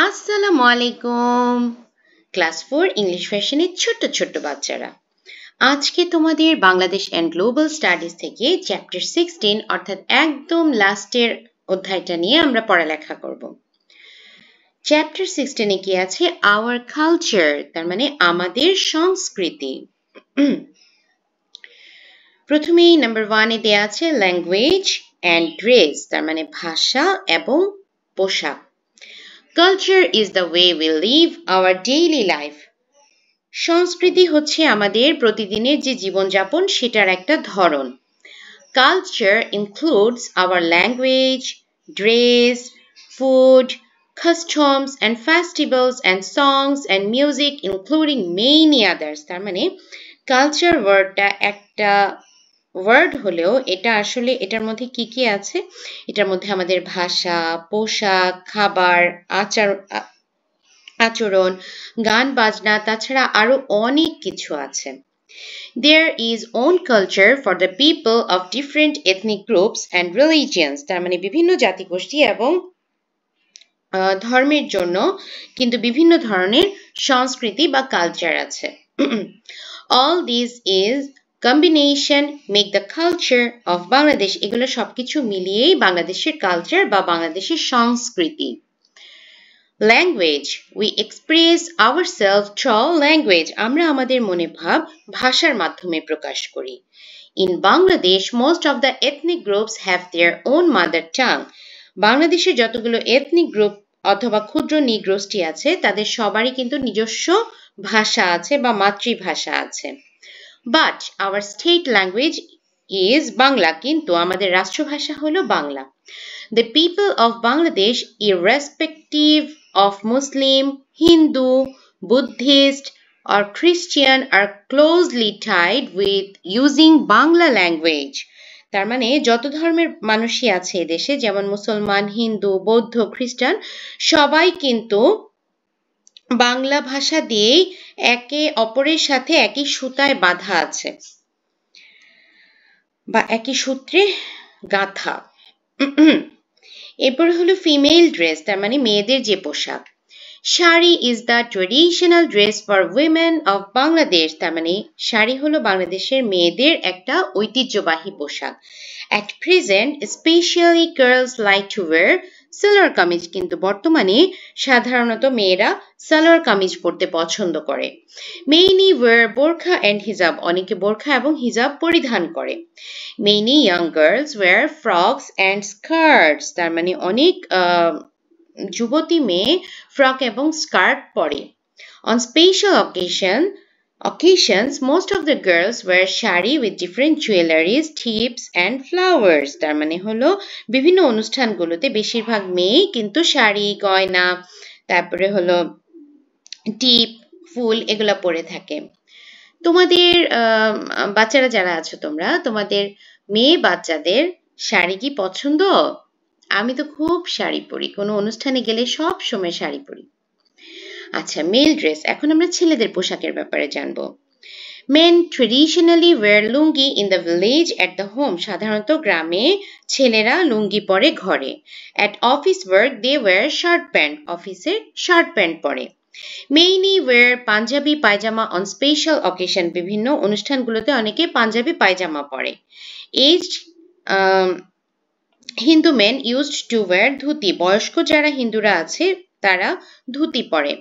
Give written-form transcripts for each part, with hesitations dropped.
আসসালামু আলাইকুম। Class 4 English ভার্সনের ছোট্ট ছোট্ট বাচ্চারা, আজকে তোমাদের বাংলাদেশ অ্যান্ড গ্লোবাল স্টাডিজ থেকে চ্যাপ্টার 16 অর্থাৎ একদম লাস্টের অধ্যায়টা নিয়ে আমরা পড়ালেখা করব। চ্যাপ্টার 16 এ কি আছে? আওয়ার কালচার, তার মানে আমাদের সংস্কৃতি। প্রথমেই নাম্বার 1 এ দেয়া আছে ল্যাঙ্গুয়েজ অ্যান্ড ড্রেস, তার মানে ভাষা এবং পোশাক। Culture is the way we live our daily life. সংস্কৃতি হচ্ছে আমাদের প্রতিদিনের যে জীবনযাপন সেটার একটা ধরন। Culture includes our language, dress, food, customs and festivals and songs and music including many others. তার মানে কালচার ওয়ার্ডটা একটা ওয়ার্ড হলেও এটা আসলে এটার মধ্যে কি কি আছে? এটার মধ্যে আমাদের ভাষা, পোশাক, খাবার, আচরণ, গান বাজনা, তাছাড়া আরো অনেক কিছু আছে। There is own culture for the people of different ethnic groups and religions. তার মানে বিভিন্ন জাতিগোষ্ঠী এবং ধর্মের জন্য কিন্তু বিভিন্ন ধরনের সংস্কৃতি বা কালচার আছে। All this is combination make the culture of Bangladesh. এগুলো সবকিছু মিলিয়েই বাংলাদেশের কালচার বা বাংলাদেশের সংস্কৃতি। Language, we express ourselves through language. আমরা আমাদের মনে ভাব ভাষার মাধ্যমে প্রকাশ করি। In Bangladesh, most of the ethnic groups have their own mother tongue. বাংলাদেশে যতগুলো এথনিক গ্রুপ অথবা ক্ষুদ্র নৃগোষ্ঠী আছে তাদের সবারই কিন্তু নিজস্ব ভাষা আছে বা মাতৃভাষা আছে। But our state language is Bangla, কিন্তু আমাদের রাষ্ট্রভাষা হলো Bangla. The people of Bangladesh, irrespective of Muslim, Hindu, Buddhist, or Christian, are closely tied with using Bangla language. তার মানে যত ধর্মের মানুষই আছে এদেশে, যেমন মুসলমান, হিন্দু, বৌদ্ধ, খ্রিস্টান, সবাই কিন্তু বাংলা ভাষা দিয়েই একে অপরের সাথে একই সুতায় বাঁধা আছে বা একই সূত্রে গাঁথা। এরপর হলো ফিমেল ড্রেস, তার মানে মেয়েদের যে পোশাক। Sari is the traditional dress for women of Bangladesh, তার মানে শাড়ি হলো বাংলাদেশের মেয়েদের একটা ঐতিহ্যবাহী পোশাক। At present specially girls like to wire salwar kameez, কিন্তু বর্তমানে সাধারণত মেয়েরা সালোয়ার কামিজ পরতে পছন্দ করে। মেইনি ওয়্যার বোরখা অ্যান্ড হিজাব, অনেকে বোরখা এবং হিজাব পরিধান করে। Many young girls wear frocks and skirts, তার মানে অনেক যুবতী মেয়ে ফ্রক এবং স্কার্ট পরে। On special occasions, most of the girls wear shari with different jewelries, tips and flowers. তার মানে হলো বিভিন্ন অনুষ্ঠানগুলোতে বেশিরভাগ মেয়ে কিন্তু শাড়ি, গয়না, তারপরে হলো টিপ, ফুল এগুলা পরে থাকে। তোমাদের বাচ্চারা যারা আছো তোমরা, তোমাদের মেয়ে বাচ্চাদের শাড়ি কি পছন্দ? আমি তো খুব শাড়ি পরি, কোনো অনুষ্ঠানে গেলে সব সময় শাড়ি পরি। আচ্ছা, মেল ড্রেস। এখন আমরা ছেলেদের পোশাকের ব্যাপারে জানবো। Men traditionally wear lungi in the village at the home. সাধারণত গ্রামে ছেলেরা লুঙ্গি পরে ঘরে। At office work they wear shirt pant. অফিসে শার্ট প্যান্ট পরে। Many wear panjabi pyjama on special occasion. বিভিন্ন অনুষ্ঠানগুলোতে অনেকে পাঞ্জাবি পায়জামা পরে। Aged Hindu men used to wear dhoti. বয়স্ক যারা হিন্দুরা আছে তারা ধুতি পরে।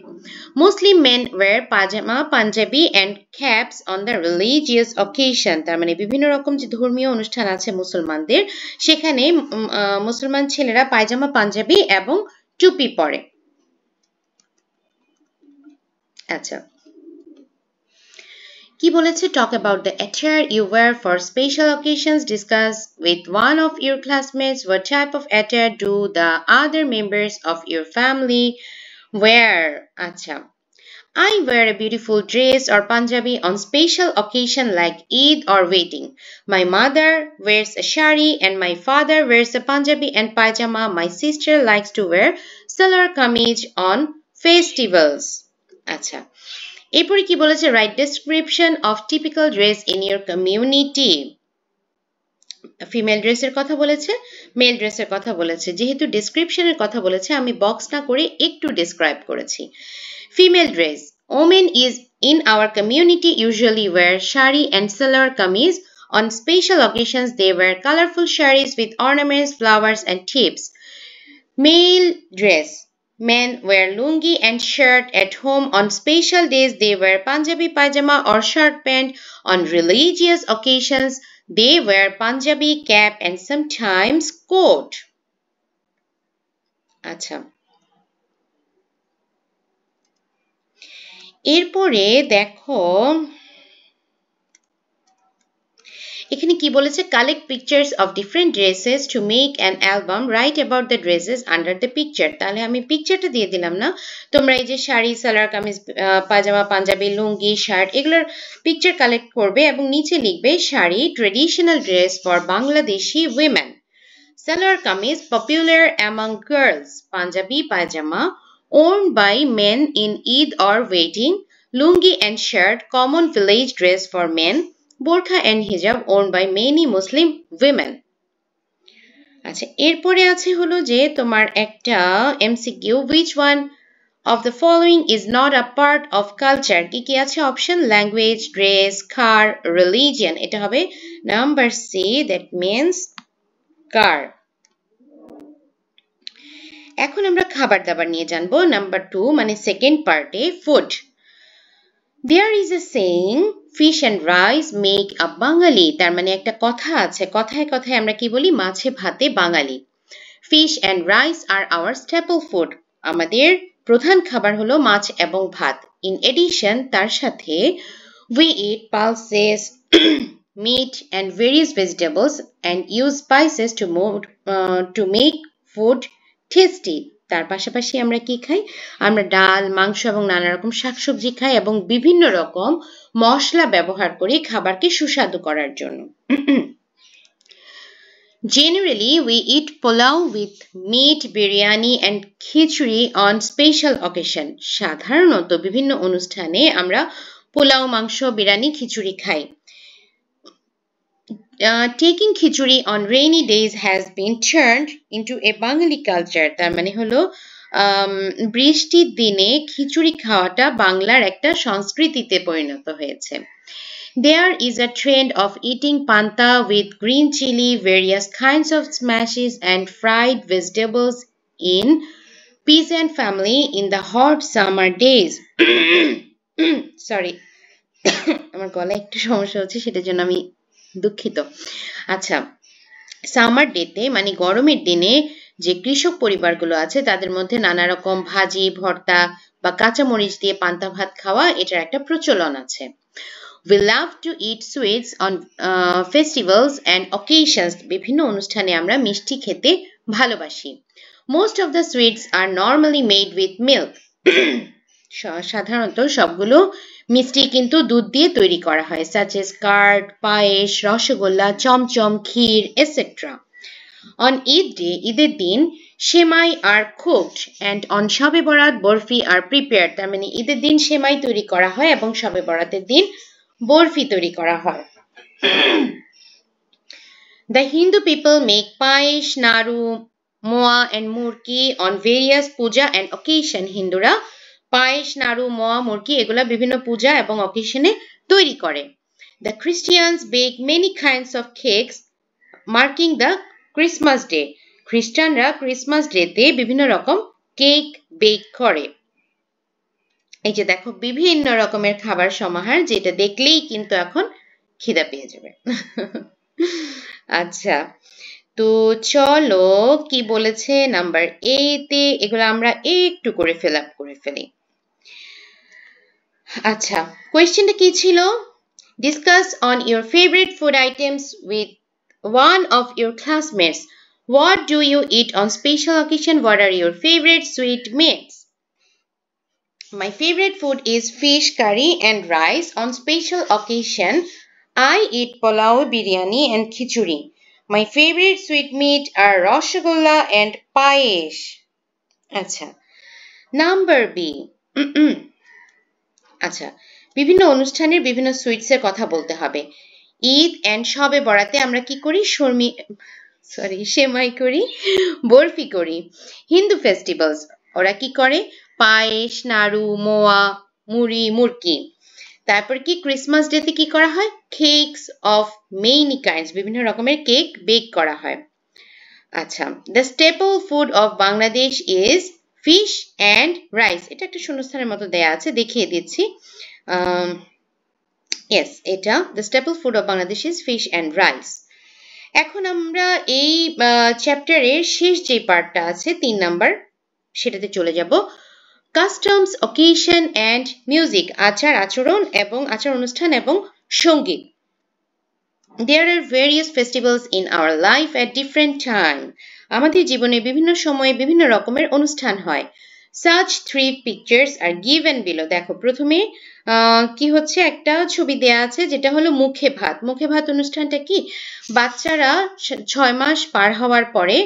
Muslim men wear pajama, panjabi and caps on the religious occasion. তার মানে বিভিন্ন রকম যে ধর্মীয় অনুষ্ঠান আছে মুসলমানদের, সেখানে মুসলমান ছেলেরা পায়জামা, পাঞ্জাবি এবং টুপি পরে। আচ্ছা, কি বলেছে? Talk about the attire you wear for special occasions. Discuss with one of your classmates what type of attire do the other members of your family wear. আচ্ছা, I wear a beautiful dress or Punjabi on special occasion like Eid or wedding. My mother wears a shari and my father wears a Punjabi and pajama. My sister likes to wear salwar kameez on festivals. আচ্ছা, এরপরে কি বলেছে? Write description of typical dress in your community. Female ড্রেসের কথা বলেছে, mail ড্রেসের কথা বলেছে। যেহেতু ডেসক্রিপশনের কথা বলেছে আমি বক্স না করে একটু ডেসক্রাইব করেছি। Female dress, women is in our community usually wear shari and salwar kameez. On special occasions they wear colorful saris with ornaments, flowers and tips. Male dress, men wear lungi and shirt at home. On special days they wear Punjabi pajama or shirt pant. On religious occasions they wear Punjabi cap and sometimes coat. আচ্ছা, এরপরে দেখো এখানে কি বলেছে, collect pictures of different dresses to make an album, write about the dresses under the picture. তাহলে আমি পিকচারটা দিয়ে দিলাম না, তোমরা এই যে শাড়ি, সালোয়ার কামিজ, পাজামা, পাঞ্জাবি, লুঙ্গি, শার্ট এগুলোর পিকচার কালেক্ট করবে এবং নিচে লিখবে sari traditional dress for Bangladeshi women, salwar kameez popular among girls, panjabi pyjama worn by men in Eid or wedding, lungi and shirt common village dress for men, বোরখা and hijab worn by many Muslim women. আচ্ছা, এরপরে আছে হলো যে তোমার একটা MCQ, which one of the following is not a part of culture? কি কি আছে অপশন, ল্যাঙ্গুয়েজ, ড্রেস, কার, রিলিজিয়ন। এটা হবে নাম্বার সি, দ্যাট মিন্স কার। এখন আমরা খাবার দাবার নিয়ে জানবো। নাম্বার 2 মানে সেকেন্ড পার্টে food. There is a saying, fish and rice make a Bangali. তার মানে একটা কথা আছে, কথায় কথায় আমরা কি বলি, মাছে ভাতে বাঙালি। Fish and rice are our staple food. আমাদের প্রধান খাবার হলো মাছ এবং ভাত। In addition, তার সাথে we eat pulses, meat and various vegetables and use spices to make food tasty. তার পাশাপাশি আমরা কি খাই, আমরা ডাল, মাংস এবং নানা রকম শাকসবজি খাই এবং বিভিন্ন রকম মশলা ব্যবহার করি খাবারকে সুস্বাদু করার জন্য। Generally, we eat pulao with meat, biryani and khichdi on special occasion. সাধারণত বিভিন্ন অনুষ্ঠানে আমরা পোলাও, মাংস, বিরিয়ানি, খিচুড়ি খাই। Taking khichdi on rainy days has been turned into a Bengali culture. তার মানে হলো বৃষ্টির দিনে খিচুড়ি খাওয়াটা বাংলার একটা সংস্কৃতিতে পরিণত হয়েছে। There is a trend of eating panta with green chili, various kinds of smashes and fried vegetables in peasant family in the hot summer days. Sorry, আমার গলায় একটু সমস্যা হচ্ছে, সেটার জন্য আমি দুঃখিত। আচ্ছা, সামার ডেতে মানে গরমের দিনে যে কৃষক পরিবারগুলো আছে তাদের মধ্যে নানা রকম ভাজি, ভর্তা বা কাঁচা মরিচ দিয়ে পান্তা ভাত খাওয়া, এটার একটা প্রচলন আছে। We love to eat sweets on festivals and occasions. বিভিন্ন অনুষ্ঠানে আমরা মিষ্টি খেতে ভালোবাসি। Most of the sweets are normally made with milk. সাধারণত সবগুলো মিষ্টি কিন্তু দুধ দিয়ে তৈরি করা হয়, such as curd, payesh, rasgulla, chomchom, kheer, etc. On Eid day, ঈদের দিন সেমাই are cooked and on শবে বরাত বরফি are prepared. তার মানে ঈদের দিন সেমাই তৈরি করা হয় এবং শবে বরাতের দিন বরফি তৈরি করা হয়। The Hindu people make payesh, naru, moa and murki on various puja and occasion. হিন্দুরা পায়েস, নাড়ু, মোয়া, মুরকি এগুলা বিভিন্ন পূজা এবং অকেশনে তৈরি করে। The Christians bake many kinds of cakes marking the Christmas day. খ্রিস্টানরা ক্রিসমাস ডেতে বিভিন্ন রকম কেক বেক করে। এই যে দেখো বিভিন্ন রকমের খাবার সমাহার, যেটা দেখলেই কিন্তু এখন খিদা পেয়ে যাবে। আচ্ছা, তো চলো কি বলেছে নাম্বার এ তে, এগুলো আমরা একটু করে ফিল আপ করে ফেলি। আচ্ছা, কোয়েশ্চেনটা কি ছিল? Discuss on your favourite food items with one of your classmates. What do you eat on special occasion? What are your favorite sweet meats? My favorite food is fish curry and rice. On special occasion, I eat pulao, biryani and khichdi. My favorite sweet meat are rasgulla and payesh. আচ্ছা, number B. আচ্ছা, বিভিন্ন অনুষ্ঠানের বিভিন্ন সুইটসের কথা বলতে হবে। Eid and শবে বরাতে আমরা কি করি সেমাই করি, বরফি করি। হিন্দু ফেস্টিভ্যালস ওরা কি করে পায়েস, নাড়ু, মোয়া, মুড়ি, মুরকি। তারপর কি ক্রিসমাস ডেতে কি করা হয় কেকস অফ মেনি কাইন্ডস, বিভিন্ন রকমের কেক বেক করা হয়। আচ্ছা, the staple food of Bangladesh is fish and rice. এটা একটা শূন্যস্থানের মতো দেয়া আছে, দেখিয়ে দিচ্ছি। ইয়েস, এটা the staple food of Bangladesh is fish and rice. এখন আমরা এই চ্যাপ্টারের শেষ যে পার্টটা আছে 3 নাম্বার, সেটাতে চলে যাব। কাস্টমস, অকেশন অ্যান্ড মিউজিক, আচার আচরণ এবং আচার অনুষ্ঠান এবং সঙ্গীত। There are various festivals in our life at different time. আমাদের জীবনে বিভিন্ন সময়ে বিভিন্ন রকমের অনুষ্ঠান হয়। Such 3 pictures are given below. দেখো প্রথমে কি হচ্ছে একটা ছবি দেয়া আছে যেটা হলো মুখে ভাত। মুখে ভাত অনুষ্ঠানটা কি বাচ্চারা 6 মাস পার হওয়ার পরে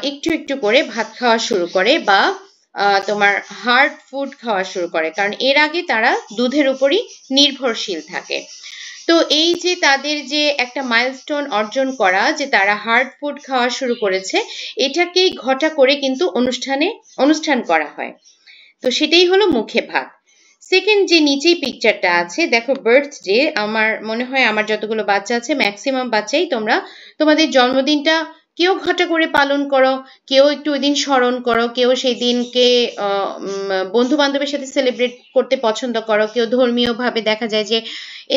একটু একটু করে ভাত খাওয়া শুরু করে বা তোমার হার্ড ফুড খাওয়া শুরু করে, কারণ এর আগে তারা দুধের উপরই নির্ভরশীল থাকে। তো এই যে তাদের যে একটা মাইলস্টোন অর্জন করা যে তারা হার্ড ফুড খাওয়া শুরু করেছে, এটাকেই ঘটা করে কিন্তু অনুষ্ঠান করা হয়। তো সেটাই হলো মুখে ভাত। সেকেন্ড যে নিচেই পিকচারটা আছে দেখো বার্থডে। আমার মনে হয় আমার যতগুলো বাচ্চা আছে ম্যাক্সিমাম বাচ্চাই তোমরা তোমাদের জন্মদিনটা কেউ ঘটা করে পালন করো, কেউ একটু ওই দিন স্মরণ করো, কেউ সেই দিনকে বন্ধু বান্ধবের সাথে সেলিব্রেট করতে পছন্দ করো, কেউ ধর্মীয় ভাবে দেখা যায় যে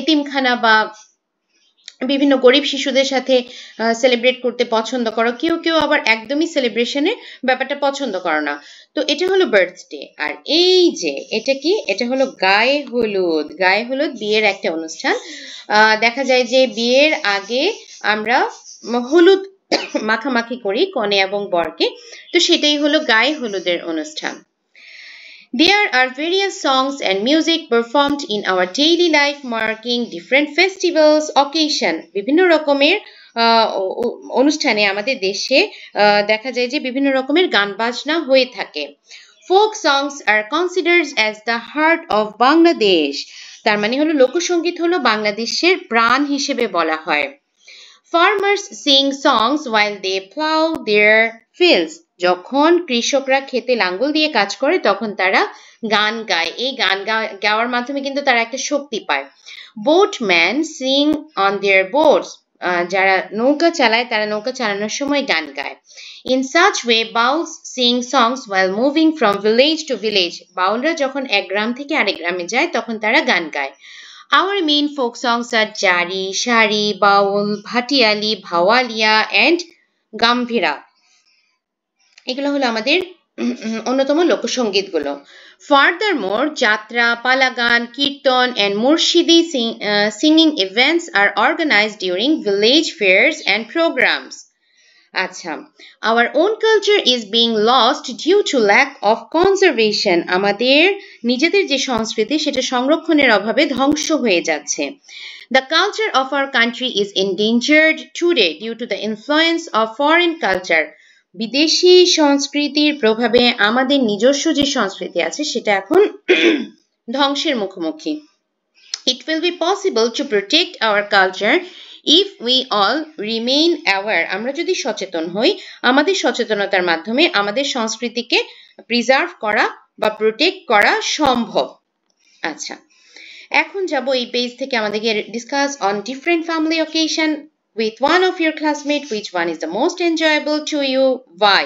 এতিমখানা বা বিভিন্ন গরিব শিশুদের সাথে সেলিব্রেট করতে পছন্দ করো, কেউ কেউ আবার একদমই সেলিব্রেশনের ব্যাপারটা পছন্দ করো না। তো এটা হলো বার্থডে। আর এই যে এটা কি, এটা হলো গায়ে হলুদ। গায়ে হলুদ বিয়ের একটা অনুষ্ঠান। দেখা যায় যে বিয়ের আগে আমরা হলুদ মাখামাখি করি কনে এবং বরকে, তো সেটাই হলো গায়ে হলুদের অনুষ্ঠান। There are various songs and music performed in our daily life marking different festivals, occasion. বিভিন্ন রকমের অনুষ্ঠানে আমাদের দেশে দেখা যায় যে বিভিন্ন রকমের গান বাজনা হয়ে থাকে। Folk songs are considered as the heart of Bangladesh. তার মানে হলো লোকসঙ্গীত হলো বাংলাদেশের প্রাণ হিসেবে বলা হয়। Farmers sing songs while they plow their fields. যখন কৃষকরা ক্ষেতে লাঙ্গল দিয়ে কাজ করে তখন তারা গান গায়। এই গান গাওয়ার মাধ্যমে কিন্তু তারা একটা শক্তি পায়। Boatmen sing on their boats. যারা নৌকা চালায় তারা নৌকা চালানোর সময় গান গায়। In such way, Bauls sing songs while moving from village to village. বাউলরা যখন এক গ্রাম থেকে আরেক গ্রামে যায় তখন তারা গান গায়। Our main folk songs are Jari, Shari, Baul, Bhatiali, Bhawalia and Gambhira. এগুলো হলো আমাদের অন্যতম লোকসঙ্গীতগুলো। Furthermore, Jatra, Palagan, Kirtan and Murshidi singing events are organized during village fairs and programs. আচ্ছা, our own culture is being lost due to lack of conservation. আমাদের নিজেদের যে সংস্কৃতি সেটা সংরক্ষণের অভাবে ধ্বংস হয়ে যাচ্ছে। The culture of our country is endangered today due to the influence of foreign culture. বিদেশি সংস্কৃতির প্রভাবে আমাদের নিজস্ব যে সংস্কৃতি আছে সেটা এখন ধ্বংসের মুখোমুখি। It will be possible to protect our culture if we all remain aware. আমরা যদি সচেতন হই, আমাদের সচেতনতার মাধ্যমে আমাদের সংস্কৃতিকে প্রিজার্ভ করা বা প্রোটেক্ট করা সম্ভব। আচ্ছা, এখন যাব এই পেজ থেকে আমাদেরকে discuss on different family occasion with one of your classmates. Which one is the most enjoyable to you? Why?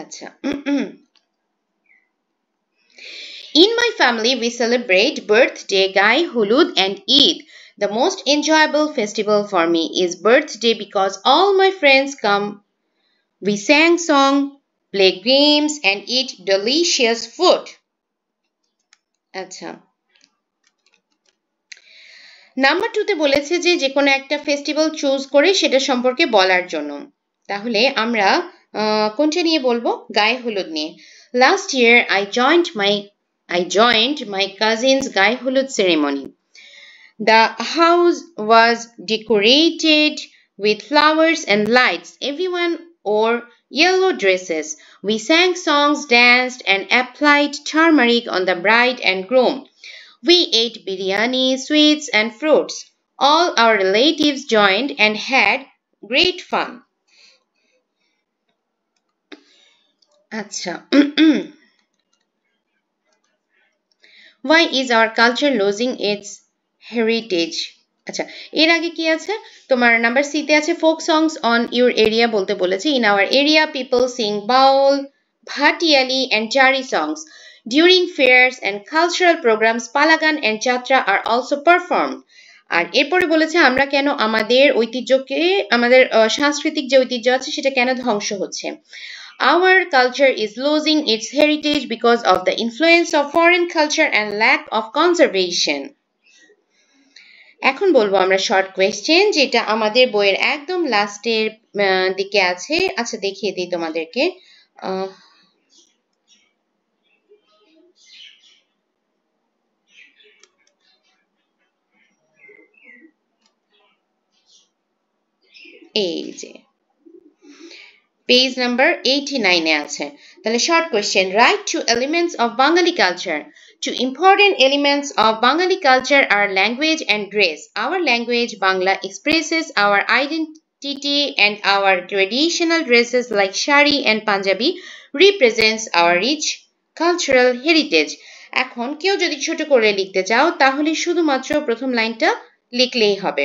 আচ্ছা, in my family we celebrate birthday, Gai Hulud and Eid. The most enjoyable festival for me is birthday because all my friends come. We sang song, play games and eat delicious food. আচ্ছা, number 2 তে বলেছে যে কোনো একটা festival choose করে সেটা সম্পর্কে বলার জন্য। তাহলে আমরা কোনটা নিয়ে বলবো? গায়ে হলুদ নিয়ে। Last year I joined my cousin's গায়ে হলুদ ceremony. The house was decorated with flowers and lights. Everyone wore yellow dresses. We sang songs, danced, and applied turmeric on the bride and groom. We ate biryani, sweets, and fruits. All our relatives joined and had great fun. আচ্ছা Why is our culture losing its heritage? আচ্ছা এর আগে কি আছে তোমার number C তে আছে folk songs on your area বলতে বলেছে in our area people sing baul bhatiyali and jari songs during fairs and cultural programs palagan and jatra are also performed আর এরপরে বলেছে আমরা কেন আমাদের ঐতিহ্যকে আমাদের সাংস্কৃতিক যে ঐতিহ্য আছে সেটা কেন ধ্বংস হচ্ছে Our culture is losing its heritage because of the influence of foreign culture and lack of conservation. এখন বলবো আমরা শর্ট কোয়েশ্চেন যেটা আমাদের বইয়ের একদম লাস্টের দিকে আছে আচ্ছা দেখিয়ে দিই তোমাদেরকে এই যে পেজ নাম্বার 89 এ আছে তাহলে short question write two elements of Bangali culture Two important elements of Bengali culture are language and dress. Our language, Bangla, expresses our identity and our traditional dresses like shari and Punjabi represents our rich cultural heritage. এখন কেউ যদি ছোট করে লিখতে চাও তাহলে শুধুমাত্র প্রথম লাইনটা লিখলেই হবে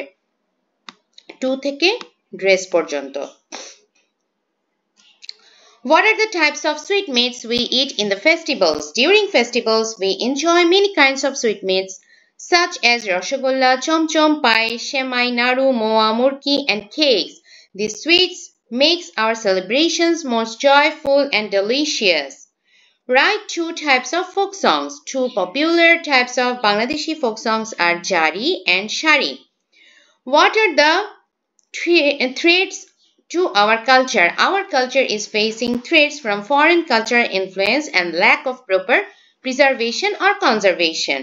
2 থেকে ড্রেস পর্যন্ত What are the types of sweetmeats we eat in the festivals? During festivals, we enjoy many kinds of sweetmeats such as rasgulla, chomchom, pie, shemai, naru, moa, murki, and cakes. These sweets makes our celebrations most joyful and delicious. Write 2 types of folk songs. 2 popular types of Bangladeshi folk songs are jari and shari. What are the threats to our culture? Our culture is facing threats from foreign cultural influence and lack of proper preservation or conservation.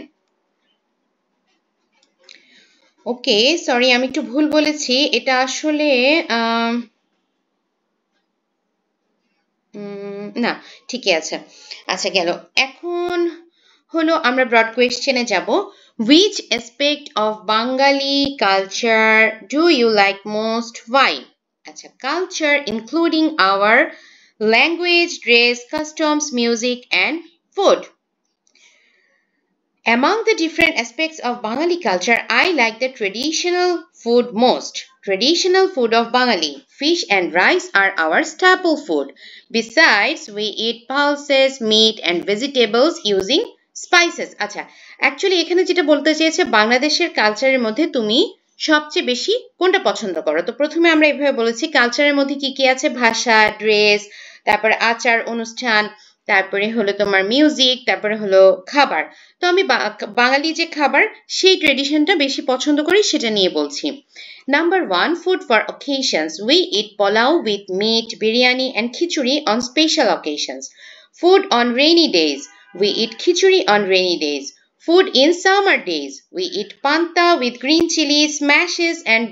Okay sorry আমি একটু ভুল বলেছি এটা আসলে না ঠিকই আছে আচ্ছা গেল এখন হলো আমরা ব্রড কোয়েশ্চেনে যাব which aspect of Bengali culture do you like most why আচ্ছা culture including our language dress customs music and food among the different aspects of Bengali culture I like the traditional food most traditional food of Bengali fish and rice are our staple food besides we eat pulses meat and vegetables using spices আচ্ছা actually এখানে যেটা বলতে চেয়েছে বাংলাদেশের কালচারের মধ্যে তুমি সবচেয়ে বেশি কোনটা পছন্দ করো তো প্রথমে আমরা এইভাবে বলেছি কালচারের মধ্যে কি কি আছে ভাষা ড্রেস তারপর আচার অনুষ্ঠান তারপরে হলো তোমার মিউজিক তারপরে হলো খাবার তো আমি বাঙালি যে খাবার সেই ট্রেডিশনটা বেশি পছন্দ করি সেটা নিয়ে বলছি Number 1 food for occasions we eat pulao with meat biryani and khichuri on special occasions food on rainy days we eat khichuri on rainy days food in summer days we eat panta with green chili smashes and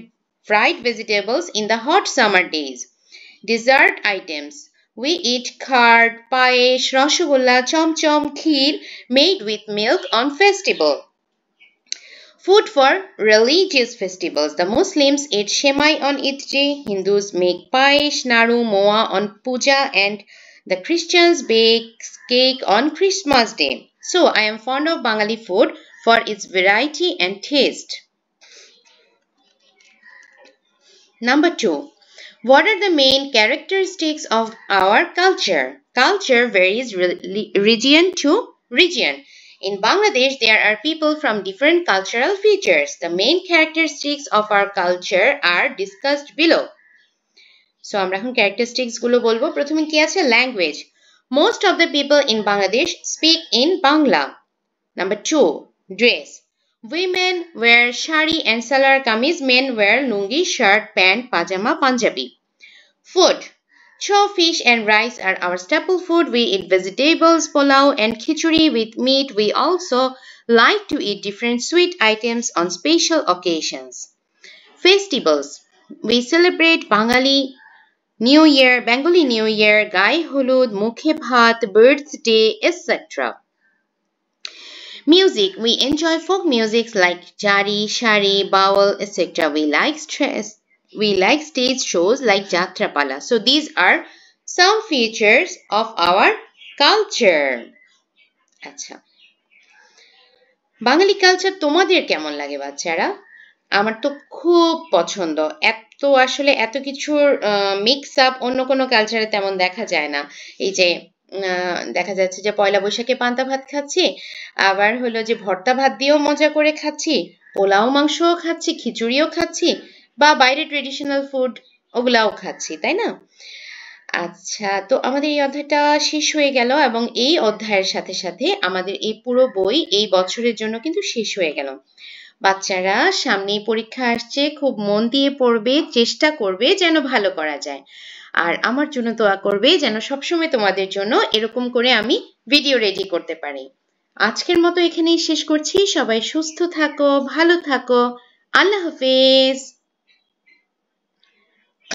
fried vegetables in the hot summer days dessert items we eat curd, paesh, rasgulla, chomchom, kheer made with milk on festival. Food for religious festivals. The Muslims eat shemai on Eid Day, Hindus make paesh, naru, moa on puja and the Christians bake cake on Christmas Day. So I am fond of Bengali food for its variety and taste. Number 2. What are the main characteristics of our culture? Culture varies region to region. In Bangladesh, there are people from different cultural features. The main characteristics of our culture are discussed below. So, আমরা এখন characteristics গুলো বলবো প্রথমে কি আছে language. Most of the people in Bangladesh speak in Bangla. Number 2, dress. Women wear shari and salar kameez. Men wear lungi, shirt, pant, pajama, Punjabi. Food. Chow fish and rice are our staple food. We eat vegetables, pulao and khichuri with meat. We also like to eat different sweet items on special occasions. Festivals. We celebrate Bengali New Year, Gai Hulud, Mukhe Bhat, birthday, etc. Music. We enjoy folk music like jari, shari, bawal, etc. We like stage shows like Jatrapala. So these are some features of our culture. আচ্ছা, বাঙালি culture তোমাদের কেমন লাগে বাচ্চারা? আমার তো খুব পছন্দ। এত কিছুর মিক্স আপ অন্য কোনো কালচারে তেমন দেখা যায় না। এই যে দেখা যাচ্ছে যে পয়লা বৈশাখে পান্তা ভাত খাচ্ছি, আবার হলো যে ভর্তা ভাত দিয়েও মজা করে খাচ্ছি, পোলাও মাংসও খাচ্ছি, খিচুড়িও খাচ্ছি, বা বাইরে ট্রেডিশনাল ফুড ওগুলাও খাচ্ছি, তাই না? আচ্ছা, তো আমাদের এই অধ্যায়টা শেষ হয়ে গেল এবং এই অধ্যায়ের সাথে সাথে আমাদের এই পুরো বই এই বছরের জন্য কিন্তু শেষ হয়ে গেল। বাচ্চারা সামনেই পরীক্ষা আসছে, খুব মন দিয়ে পড়বে, চেষ্টা করবে যেন ভালো করা যায়। আর আমার জন্য দোয়া করবে যেন সবসময় তোমাদের জন্য এরকম করে আমি ভিডিও রেডি করতে পারি। আজকের মতো এখানেই শেষ করছি। সবাই সুস্থ থাকো, ভালো থাকো। আল্লাহ হাফেজ।